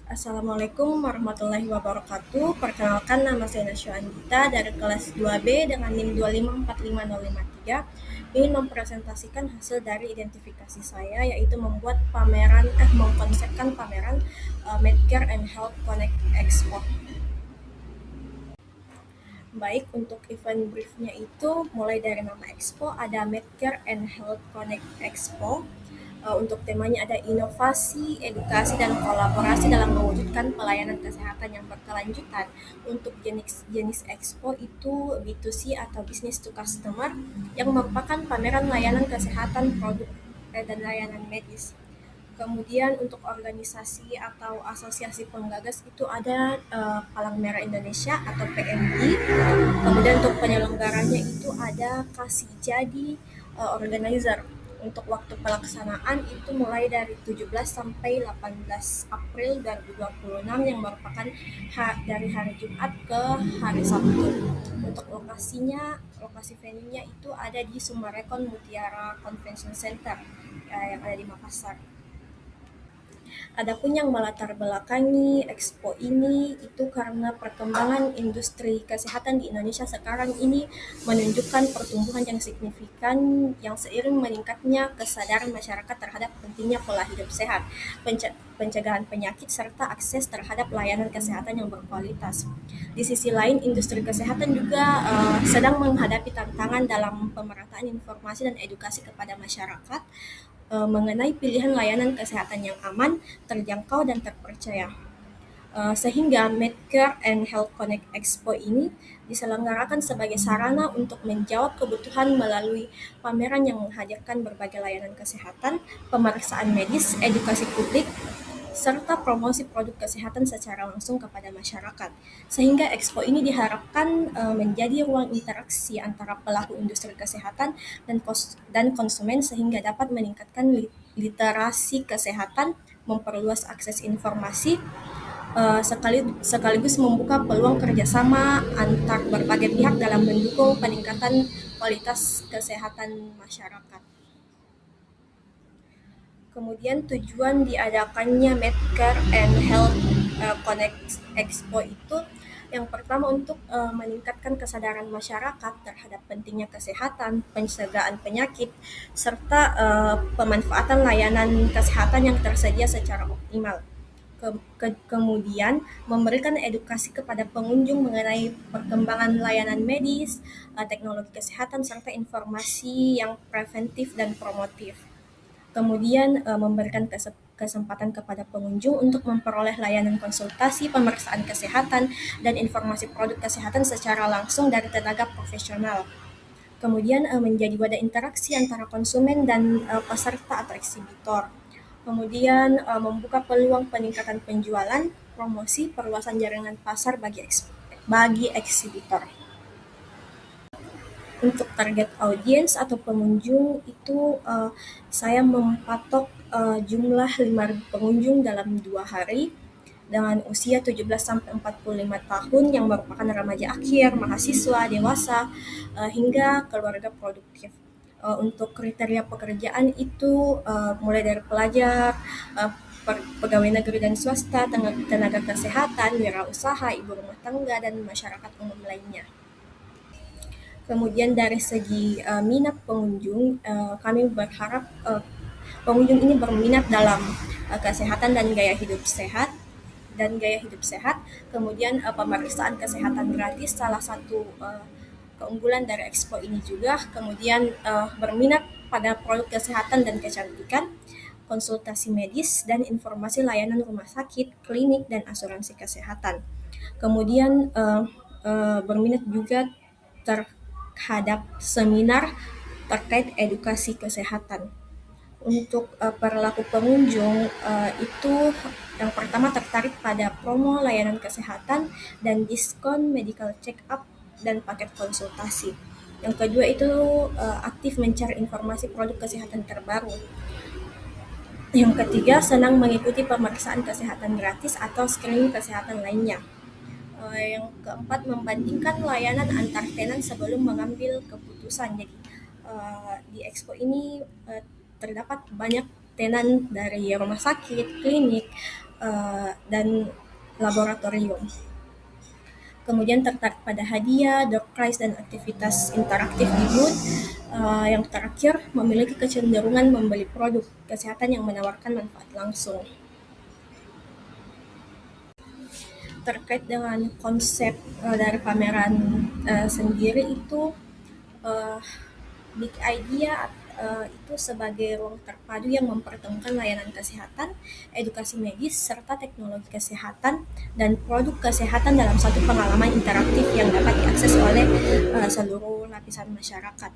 Assalamualaikum warahmatullahi wabarakatuh. Perkenalkan, nama saya Nasya Andita dari kelas 2B dengan NIM 2545053. Ingin mempresentasikan hasil dari identifikasi saya, yaitu mengkonsepkan pameran Medcare and Health Connect Expo. Baik, untuk event briefnya itu mulai dari nama Expo, ada Medcare and Health Connect Expo. Untuk temanya ada inovasi, edukasi, dan kolaborasi dalam mewujudkan pelayanan kesehatan yang berkelanjutan. Untuk jenis Expo itu B2C atau Business to Customer, yang merupakan pameran layanan kesehatan, produk, dan layanan medis. Kemudian untuk organisasi atau asosiasi penggagas itu ada Palang Merah Indonesia atau PMI. Kemudian untuk penyelenggaranya itu ada Kasih Jadi Organizer. Untuk waktu pelaksanaan itu mulai dari 17 sampai 18 April 2026 yang merupakan dari hari Jumat ke hari Sabtu. Untuk lokasi venue-nya itu ada di Sumarekon Mutiara Convention Center yang ada di Makassar. Adapun yang melatar belakangi Expo ini itu karena perkembangan industri kesehatan di Indonesia sekarang ini menunjukkan pertumbuhan yang signifikan yang seiring meningkatnya kesadaran masyarakat terhadap pentingnya pola hidup sehat, pencegahan penyakit, serta akses terhadap layanan kesehatan yang berkualitas. Di sisi lain, industri kesehatan juga sedang menghadapi tantangan dalam pemerataan informasi dan edukasi kepada masyarakat mengenai pilihan layanan kesehatan yang aman, terjangkau, dan terpercaya. Sehingga Medcare and Health Connect Expo ini diselenggarakan sebagai sarana untuk menjawab kebutuhan melalui pameran yang menghadirkan berbagai layanan kesehatan, pemeriksaan medis, edukasi publik, serta promosi produk kesehatan secara langsung kepada masyarakat. Sehingga Expo ini diharapkan menjadi ruang interaksi antara pelaku industri kesehatan dan konsumen sehingga dapat meningkatkan literasi kesehatan, memperluas akses informasi, sekaligus membuka peluang kerjasama antar berbagai pihak dalam mendukung peningkatan kualitas kesehatan masyarakat. Kemudian tujuan diadakannya Medcare and Health Connect Expo itu yang pertama untuk meningkatkan kesadaran masyarakat terhadap pentingnya kesehatan, pencegahan penyakit, serta pemanfaatan layanan kesehatan yang tersedia secara optimal. Kemudian memberikan edukasi kepada pengunjung mengenai perkembangan layanan medis, teknologi kesehatan, serta informasi yang preventif dan promotif. Kemudian memberikan kesempatan kepada pengunjung untuk memperoleh layanan konsultasi, pemeriksaan kesehatan, dan informasi produk kesehatan secara langsung dari tenaga profesional. Kemudian menjadi wadah interaksi antara konsumen dan peserta atau eksibitor. Kemudian membuka peluang peningkatan penjualan, promosi, perluasan jaringan pasar bagi eksibitor. Untuk target audiens atau pengunjung itu saya mempatok jumlah 5.000 pengunjung dalam 2 hari dengan usia 17 sampai 45 tahun yang merupakan remaja akhir, mahasiswa, dewasa, hingga keluarga produktif. Untuk kriteria pekerjaan itu mulai dari pelajar, pegawai negeri dan swasta, tenaga kesehatan, wirausaha, ibu rumah tangga, dan masyarakat umum lainnya. Kemudian dari segi minat pengunjung, kami berharap pengunjung ini berminat dalam kesehatan dan gaya hidup sehat. Kemudian pemeriksaan kesehatan gratis salah satu keunggulan dari Expo ini juga. Kemudian berminat pada produk kesehatan dan kecantikan, konsultasi medis, dan informasi layanan rumah sakit, klinik, dan asuransi kesehatan. Kemudian berminat juga terhadap seminar terkait edukasi kesehatan. Untuk perilaku pengunjung itu yang pertama tertarik pada promo layanan kesehatan dan diskon medical check up dan paket konsultasi. Yang kedua itu aktif mencari informasi produk kesehatan terbaru. Yang ketiga, senang mengikuti pemeriksaan kesehatan gratis atau screening kesehatan lainnya. Yang keempat, membandingkan layanan antar tenan sebelum mengambil keputusan. Jadi di Expo ini terdapat banyak tenan dari rumah sakit, klinik, dan laboratorium. Kemudian tertarik pada hadiah, door prize, dan aktivitas interaktif di booth. Yang terakhir, memiliki kecenderungan membeli produk kesehatan yang menawarkan manfaat langsung. Terkait dengan konsep dari pameran sendiri itu, uh, Big Idea itu sebagai ruang terpadu yang mempertemukan layanan kesehatan, edukasi medis, serta teknologi kesehatan dan produk kesehatan dalam satu pengalaman interaktif yang dapat diakses oleh seluruh lapisan masyarakat.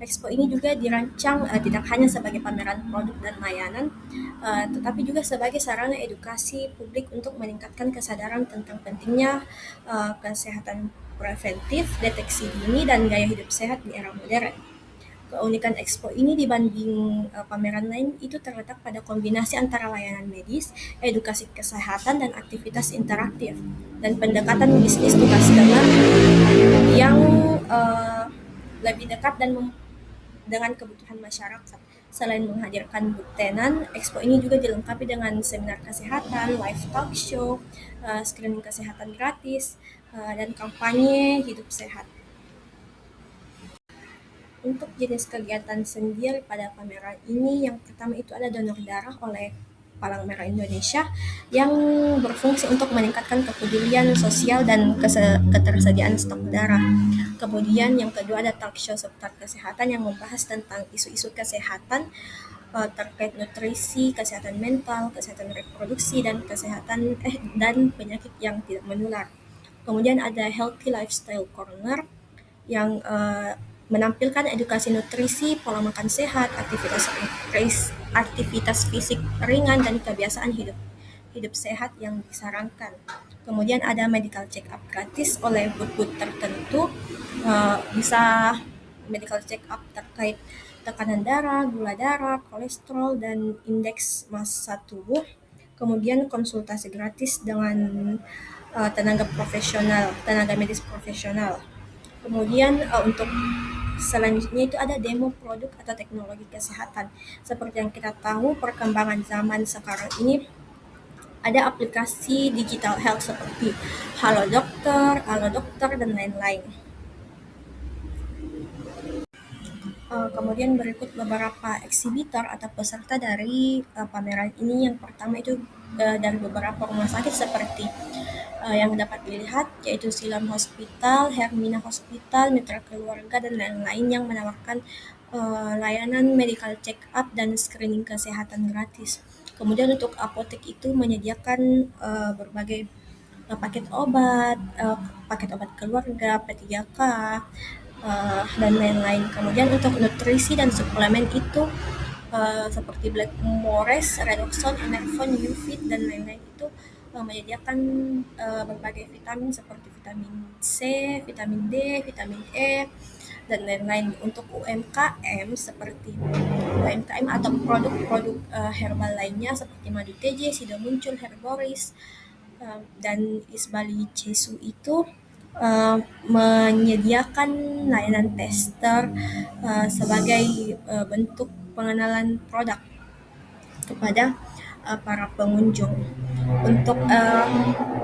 Expo ini juga dirancang tidak hanya sebagai pameran produk dan layanan, tetapi juga sebagai sarana edukasi publik untuk meningkatkan kesadaran tentang pentingnya kesehatan preventif, deteksi dini, dan gaya hidup sehat di era modern. Keunikan Expo ini dibanding pameran lain itu terletak pada kombinasi antara layanan medis, edukasi kesehatan, dan aktivitas interaktif, dan pendekatan bisnis to customer yang lebih dekat dengan kebutuhan masyarakat. Selain menghadirkan booth tenan, Expo ini juga dilengkapi dengan seminar kesehatan, live talk show, screening kesehatan gratis, dan kampanye hidup sehat. Untuk jenis kegiatan sendiri pada pameran ini, yang pertama itu ada donor darah oleh Palang Merah Indonesia yang berfungsi untuk meningkatkan kepedulian sosial dan ketersediaan stok darah. Kemudian yang kedua ada talk show seputar kesehatan yang membahas tentang isu-isu kesehatan terkait nutrisi, kesehatan mental, kesehatan reproduksi, dan dan penyakit yang tidak menular. Kemudian ada Healthy Lifestyle Corner yang menampilkan edukasi nutrisi, pola makan sehat, aktivitas fisik ringan, dan kebiasaan hidup sehat yang disarankan. Kemudian ada medical check up gratis oleh booth-booth tertentu, bisa medical check up terkait tekanan darah, gula darah, kolesterol, dan indeks massa tubuh. Kemudian konsultasi gratis dengan tenaga medis profesional. Kemudian untuk selanjutnya itu ada demo produk atau teknologi kesehatan. Seperti yang kita tahu, perkembangan zaman sekarang ini ada aplikasi digital health seperti Halo Dokter, dan lain-lain. Kemudian berikut beberapa eksibitor atau peserta dari pameran ini. Yang pertama itu dari beberapa rumah sakit seperti yang dapat dilihat, yaitu Siloam Hospital, Hermina Hospital, Mitra Keluarga, dan lain-lain yang menawarkan layanan medical check up dan screening kesehatan gratis. Kemudian untuk apotek itu menyediakan berbagai paket obat keluarga, P3K, dan lain-lain. Kemudian untuk nutrisi dan suplemen itu seperti Blackmores, Redoxon, Enervon, UFIT, dan lain-lain itu menyediakan berbagai vitamin seperti vitamin C, vitamin D, vitamin E, dan lain-lain. Untuk UMKM atau produk-produk herbal lainnya seperti Madu TJ, Sido Muncul, Herboris, dan Isbali Cesu itu menyediakan layanan tester sebagai bentuk pengenalan produk kepada para pengunjung. Untuk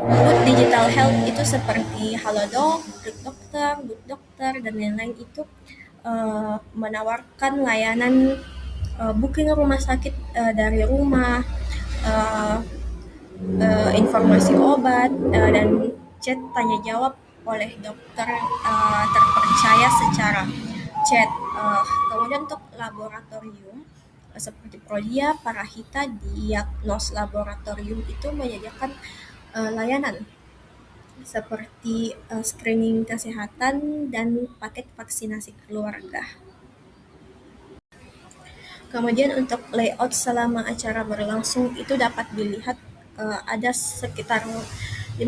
booth digital health itu seperti Halodoc, Good Dokter, dan lain-lain itu menawarkan layanan booking rumah sakit dari rumah, informasi obat, dan chat tanya jawab oleh dokter terpercaya secara chat. Kemudian untuk laboratorium seperti Prodia, Parahita, Diagnos Laboratorium itu menyediakan layanan seperti screening kesehatan dan paket vaksinasi keluarga. Kemudian untuk layout selama acara berlangsung itu dapat dilihat ada sekitar 50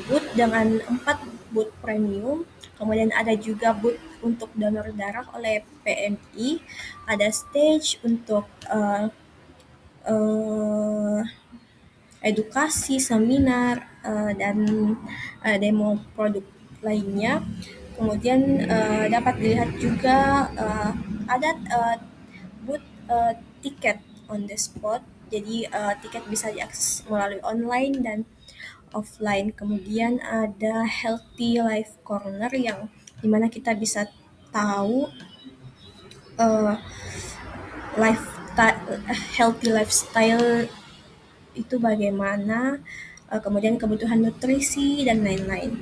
booth dengan 4 booth premium. Kemudian ada juga booth untuk donor darah oleh PMI, ada stage untuk edukasi, seminar, dan demo produk lainnya. Kemudian dapat dilihat juga ada booth tiket on the spot Jadi tiket bisa diakses melalui online dan offline. Kemudian ada Healthy Life Corner yang dimana kita bisa tahu uh, life healthy lifestyle itu bagaimana, kemudian kebutuhan nutrisi dan lain-lain.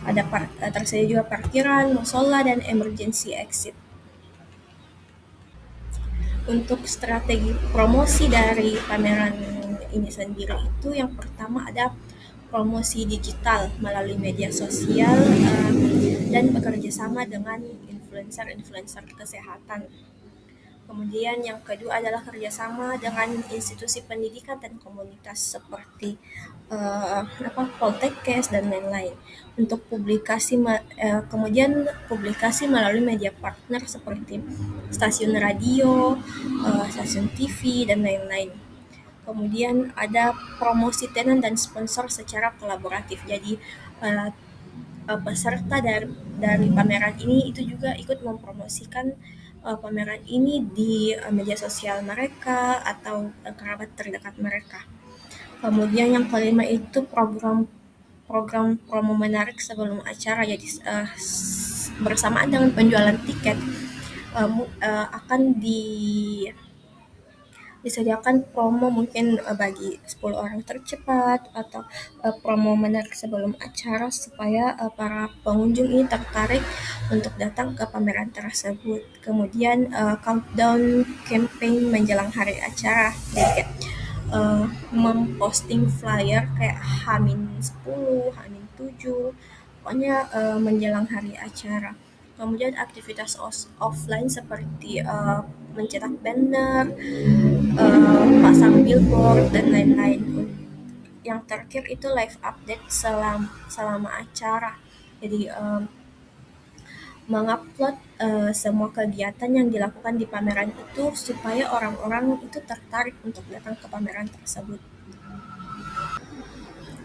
Ada tersedia juga parkiran, musola, dan emergency exit. Untuk strategi promosi dari pameran ini sendiri itu yang pertama ada promosi digital melalui media sosial dan bekerja sama dengan influencer-influencer kesehatan. Kemudian yang kedua adalah kerjasama dengan institusi pendidikan dan komunitas seperti Poltekkes dan lain-lain. Untuk kemudian publikasi melalui media partner seperti stasiun radio, stasiun TV dan lain-lain. Kemudian ada promosi tenan dan sponsor secara kolaboratif. Jadi peserta dari pameran ini itu juga ikut mempromosikan pameran ini di media sosial mereka atau kerabat terdekat mereka. Kemudian yang kelima itu program promo menarik sebelum acara. Jadi bersamaan dengan penjualan tiket akan disediakan promo mungkin bagi 10 orang tercepat atau promo menarik sebelum acara supaya para pengunjung ini tertarik untuk datang ke pameran tersebut. Kemudian countdown campaign menjelang hari acara. Jadi kayak memposting flyer kayak H-10, H-7, pokoknya menjelang hari acara. Kemudian aktivitas offline seperti mencetak banner, pasang billboard dan lain-lain. Yang terakhir itu live update selama acara. Jadi mengupload semua kegiatan yang dilakukan di pameran itu supaya orang-orang itu tertarik untuk datang ke pameran tersebut.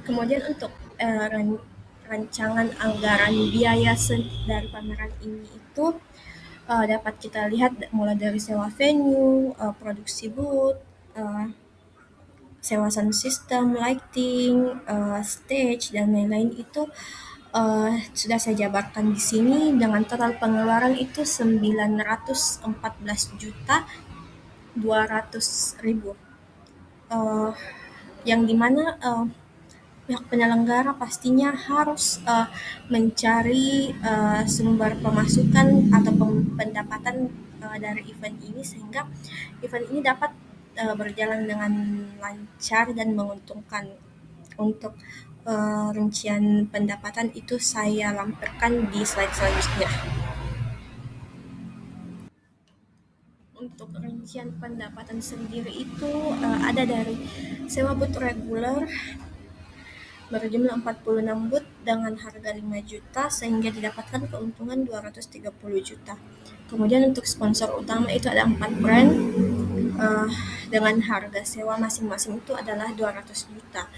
Kemudian untuk rancangan anggaran biaya dari pameran ini itu dapat kita lihat mulai dari sewa venue, produksi booth, sewa sound system, lighting, stage dan lain-lain itu sudah saya jabarkan di sini dengan total pengeluaran itu 914 juta 200 ribu. Yang dimana pihak penyelenggara pastinya harus mencari sumber pemasukan atau pendapatan dari event ini sehingga event ini dapat berjalan dengan lancar dan menguntungkan. Untuk rincian pendapatan itu saya lampirkan di slide selanjutnya. Untuk rincian pendapatan sendiri itu ada dari sewa booth reguler berjumlah 46 booth dengan harga 5 juta sehingga didapatkan keuntungan 230 juta. Kemudian untuk sponsor utama itu ada 4 brand dengan harga sewa masing-masing itu adalah 200 juta.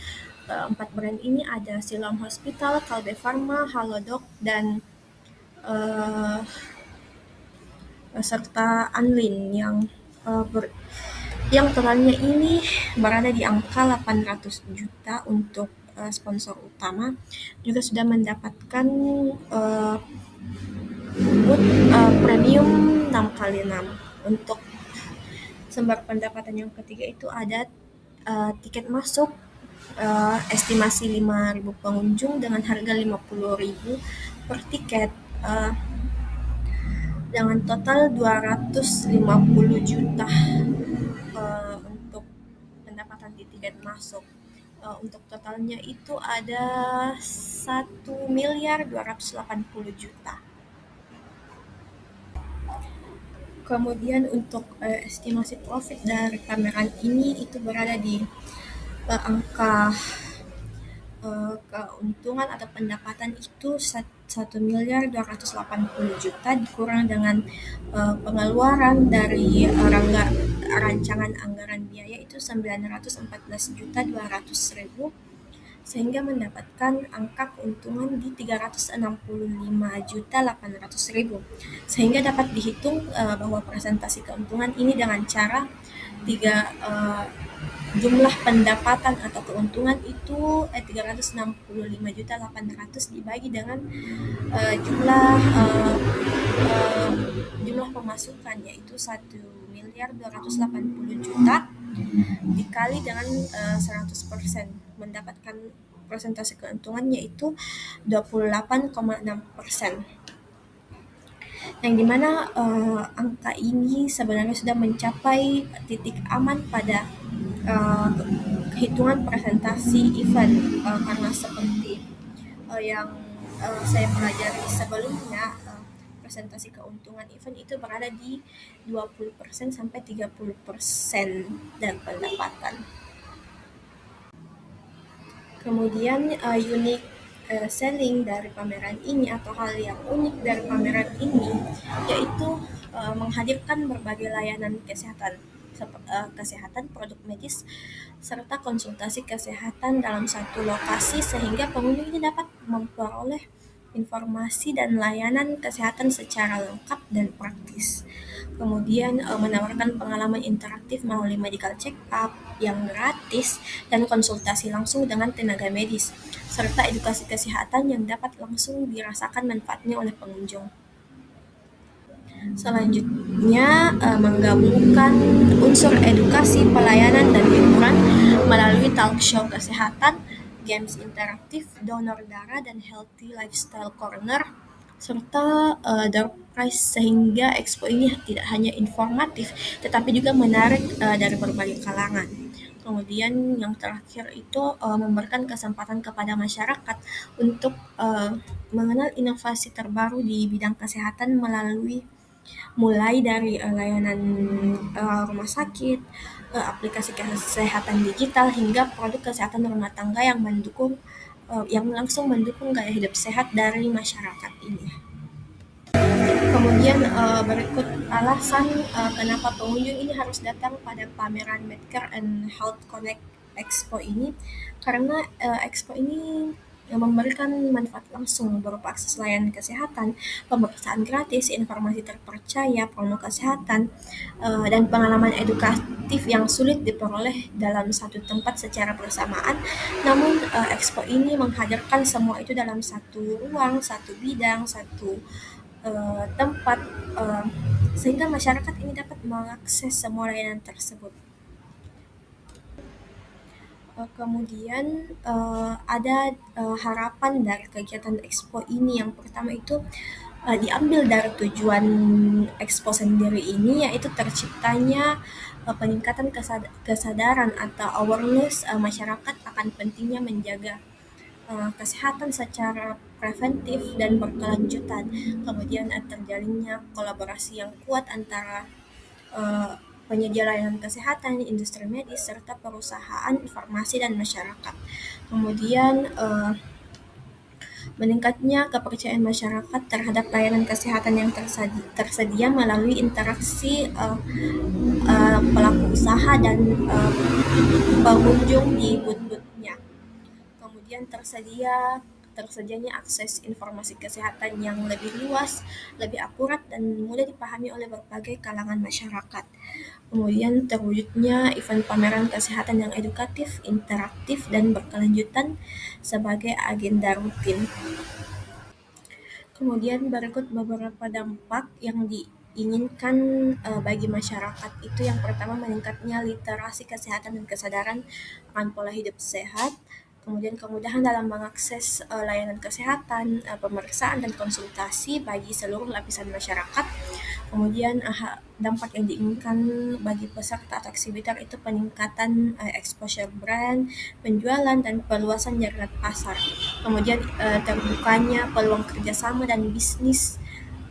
4 brand ini ada Siloam Hospital, Kalbe Pharma, Halodoc, dan serta Anlin yang totalnya ini berada di angka 800 juta untuk sponsor utama. Juga sudah mendapatkan booth premium 6x6. Untuk sumber pendapatan yang ketiga itu ada tiket masuk estimasi 5.000 pengunjung dengan harga 50.000 per tiket dengan total 250 juta untuk pendapatan di tiket masuk. Untuk totalnya itu ada 1.280 juta. Kemudian untuk estimasi profit dari pameran ini itu berada di angka keuntungan atau pendapatan itu 1.280 juta dikurang dengan pengeluaran dari rancangan anggaran biaya itu 914 juta 200 ribu sehingga mendapatkan angka keuntungan di 365 juta 800 ribu sehingga dapat dihitung bahwa presentasi keuntungan ini dengan cara jumlah pendapatan atau keuntungan itu 365.800.000 dibagi dengan uh, jumlah pemasukan, yaitu 1.280.000.000 dikali dengan 100%, mendapatkan persentase keuntungan yaitu 28,6%, yang dimana angka ini sebenarnya sudah mencapai titik aman pada uh, hitungan presentasi event, karena seperti yang saya pelajari sebelumnya, presentasi keuntungan event itu berada di 20% sampai 30% dan pendapatan. Kemudian selling dari pameran ini atau hal yang unik dari pameran ini yaitu menghadirkan berbagai layanan kesehatan, kesehatan, produk medis, serta konsultasi kesehatan dalam satu lokasi, sehingga pengunjung ini dapat memperoleh informasi dan layanan kesehatan secara lengkap dan praktis. Kemudian menawarkan pengalaman interaktif melalui medical check-up yang gratis dan konsultasi langsung dengan tenaga medis, serta edukasi kesehatan yang dapat langsung dirasakan manfaatnya oleh pengunjung. Selanjutnya, menggabungkan unsur edukasi, pelayanan, dan hiburan melalui talk show kesehatan, games interaktif, donor darah, dan healthy lifestyle corner, serta door prize, sehingga expo ini tidak hanya informatif tetapi juga menarik dari berbagai kalangan. Kemudian yang terakhir itu memberikan kesempatan kepada masyarakat untuk mengenal inovasi terbaru di bidang kesehatan melalui mulai dari layanan rumah sakit, aplikasi kesehatan digital, hingga produk kesehatan rumah tangga yang yang langsung mendukung gaya hidup sehat dari masyarakat ini. Kemudian berikut alasan kenapa pengunjung ini harus datang pada pameran Medcare and Health Connect Expo ini, karena Expo ini memberikan manfaat langsung berupa akses layanan kesehatan, pemeriksaan gratis, informasi terpercaya, promo kesehatan, dan pengalaman edukatif yang sulit diperoleh dalam satu tempat secara bersamaan. Namun Expo ini menghadirkan semua itu dalam satu ruang, satu bidang, satu tempat, uh, sehingga masyarakat ini dapat mengakses semua layanan tersebut. Kemudian ada harapan dari kegiatan Expo ini. Yang pertama itu diambil dari tujuan Expo sendiri ini, yaitu terciptanya peningkatan kesadaran atau awareness masyarakat akan pentingnya menjaga kesehatan secara preventif dan berkelanjutan. Kemudian terjalinnya kolaborasi yang kuat antara uh, penyedia layanan kesehatan, industri medis, serta perusahaan informasi dan masyarakat. Kemudian meningkatnya kepercayaan masyarakat terhadap layanan kesehatan yang tersedia melalui interaksi pelaku usaha dan pengunjung di booth-boothnya. Kemudian tersedianya akses informasi kesehatan yang lebih luas, lebih akurat, dan mudah dipahami oleh berbagai kalangan masyarakat. Kemudian terwujudnya event pameran kesehatan yang edukatif, interaktif, dan berkelanjutan sebagai agenda rutin. Kemudian berikut beberapa dampak yang diinginkan bagi masyarakat. Itu yang pertama, meningkatnya literasi kesehatan dan kesadaran akan pola hidup sehat. Kemudian kemudahan dalam mengakses layanan kesehatan, pemeriksaan, dan konsultasi bagi seluruh lapisan masyarakat. Kemudian dampak yang diinginkan bagi peserta atau eksibitor itu peningkatan exposure brand, penjualan, dan perluasan jaringan pasar. Kemudian terbukanya peluang kerjasama dan bisnis,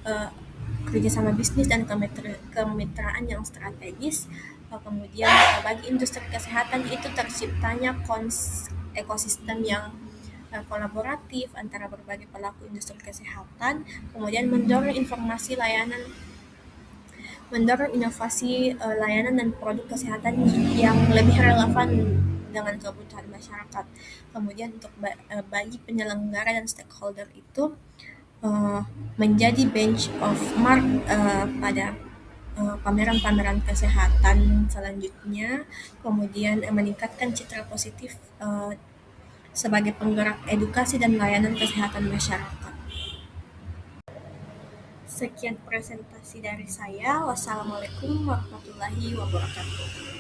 eh, kerjasama bisnis dan kemitraan yang strategis. Kemudian bagi industri kesehatan itu terciptanya ekosistem yang kolaboratif antara berbagai pelaku industri kesehatan. Kemudian mendorong inovasi layanan dan produk kesehatan yang lebih relevan dengan kebutuhan masyarakat. Kemudian untuk bagi penyelenggara dan stakeholder itu menjadi bench of mark pada pameran-pameran kesehatan selanjutnya, kemudian meningkatkan citra positif sebagai penggerak edukasi dan layanan kesehatan masyarakat. Sekian presentasi dari saya. Wassalamualaikum warahmatullahi wabarakatuh.